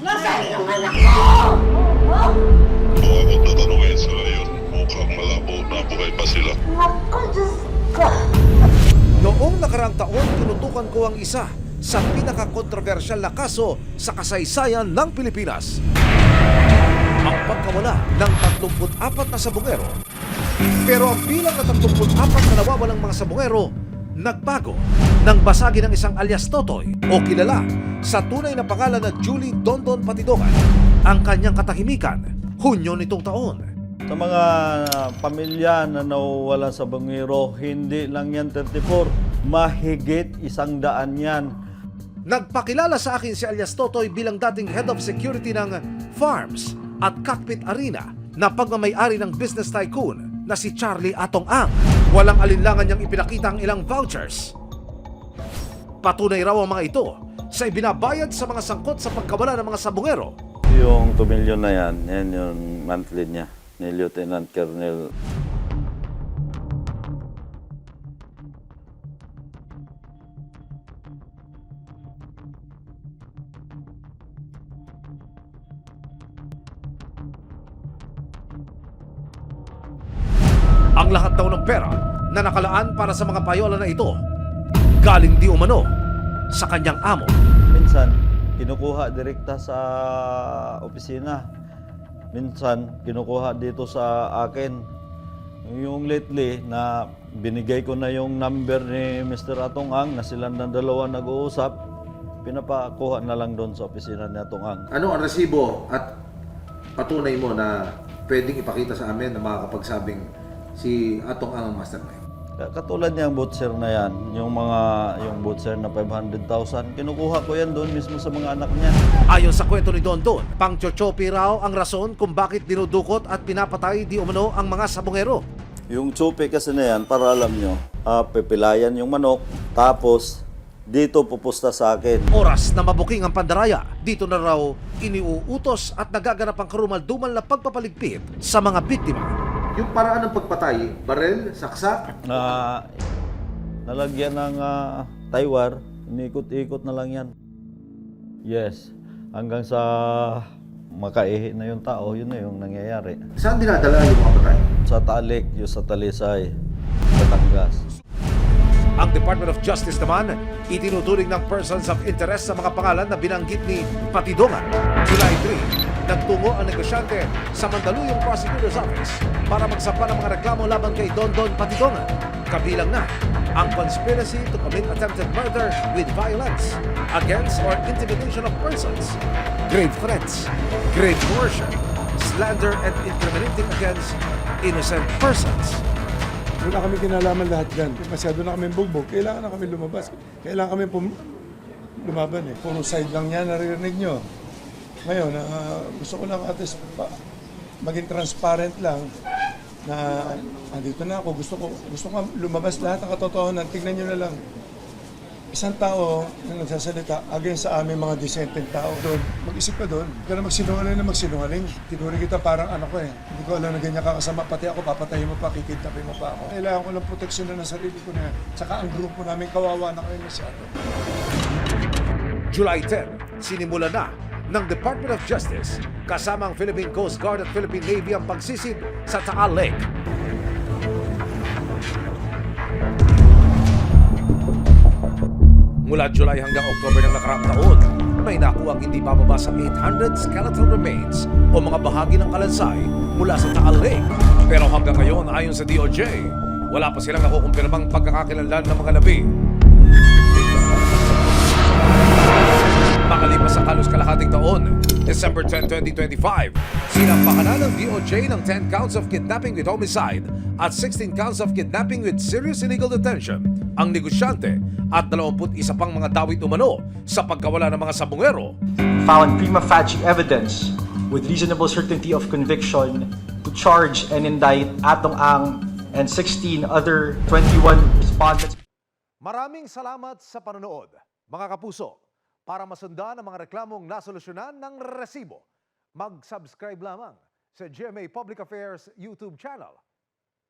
Nasaan yung anak ko? Huwag mo tatanungin sila yun. Mukhang malabo na buhay pa sila. Naku, Diyos ko. Noong nakaraang taon, tinutukan ko ang isa sa pinaka-kontrobersyal na kaso sa kasaysayan ng Pilipinas. Ang pagkawala ng 34 na sabongero. Pero ang bilang na 34 na nawawalang mga sabongero, nagbago nang basagin ng isang alias Totoy o kilala sa tunay na pangalan na Julie Dondon Patidongan ang kanyang katahimikan Hunyo nitong taon. Sa mga pamilya na nawawalan sa bangero, hindi lang yan 34, mahigit 100 yan. Nagpakilala sa akin si alias Totoy bilang dating head of security ng Farms at Cockpit Arena na pagmamay-ari ng business tycoon na si Charlie Atong Ang. Walang alinlangan niyang ipinakita ang ilang vouchers. Patunay raw ang mga ito sa ibinabayad sa mga sangkot sa pagkawala ng mga sabongero. Yung 2 million na yan yung monthly niya ni Lieutenant Colonel. Ang lahat daw ng pera na nakalaan para sa mga payola na ito, galing di umano sa kanyang amo. Minsan, kinukuha direkta sa opisina. Minsan, kinukuha dito sa akin. Yung lately na binigay ko na yung number ni Mr. Atong Ang na silang ng dalawa nag-uusap, pinapakuha na lang doon sa opisina ni Atong Ang. Ano ang resibo at patunay mo na pwedeng ipakita sa amin na makakapagsabing si Atong ang mastermind? Katulad niyang bootser na yan, yung bootser na 500,000, kinukuha ko yan doon mismo sa mga anak niya. Ayon sa kwento ni Dondon, pang-chochopi raw ang rason kung bakit dinudukot at pinapatay di umano ang mga sabongero. Yung tsupe kasi na yan, para alam nyo, pipilayan yung manok, tapos dito pupusta sa akin. Oras na mabuking ang pandaraya, dito na raw iniuutos at nagaganap ang karumal-dumal na pagpapaligpit sa mga biktima. Yung paraan ng pagpatay, barel, saksak, Nalagyan ng Taiwan, inikot-ikot na lang yan. Yes, hanggang sa makaihi na yung tao, yun na yung nangyayari. saan dinadala yung mga patay? Sa Talik, yung sa Talisay, Batangas. Ang Department of Justice naman, itinuturing ng persons of interest sa mga pangalan na binanggit ni Patidongan. July 3, nagtungo ang negosyante sa Mandaluyong Prosecutor's Office para magsampa ng mga reklamo laban kay Dondon Patidongan. Kabilang na ang conspiracy to commit attempted murder with violence against or intimidation of persons, grave threats, grave coercion, slander and incriminating against innocent persons. Wala kami kinalaman lahat dyan. Masyado na kami bugbog. Kailangan na kami lumabas. Kailangan kami lumaban eh. Puro side lang yan, naririnig nyo. Ngayon, gusto ko lang at least maging transparent lang na andito na ako. Gusto ko lumabas lahat ng katotohanan. Tignan nyo na lang. Isang tao na nagsasalita against sa aming mga decenteng tao doon. Mag-isip ka doon. Huwag ka na magsinungaling na magsinungaling. Tinuring kita parang anak ko eh. Hindi ko alam na ganyan kakasama. Pati ako, papatayin mo pa, kikidnapin mo pa ako. Kailangan ko lang proteksyon na ng sarili ko na yan. Tsaka ang grupo namin kawawa na kayo masyado. July 10, sinimula na ng Department of Justice kasama ang Philippine Coast Guard at Philippine Navy ang pagsisid sa Taal Lake. Mula July hanggang October ng nakaraang taon, may nakuha ang hindi bababa sa 800 skeletal remains o mga bahagi ng kalansay mula sa Taal Lake. Pero hanggang ngayon, ayon sa DOJ, wala pa silang nakukumpirmang pagkakakilanlan ng mga labi. Makalipas sa halos kalahating taon, December 10, 2025, sinampakan na ng DOJ ng 10 counts of kidnapping with homicide at 16 counts of kidnapping with serious illegal detention ang negosyante at 21 pang mga dawit umano sa pagkawala ng mga sabongero. Found prima facie evidence with reasonable certainty of conviction to charge and indict Atong Ang and 16 other 21 respondents. Maraming salamat sa panonood, mga kapuso. Para masundan ang mga reklamong nasolusyonan ng resibo, mag-subscribe lamang sa GMA Public Affairs YouTube channel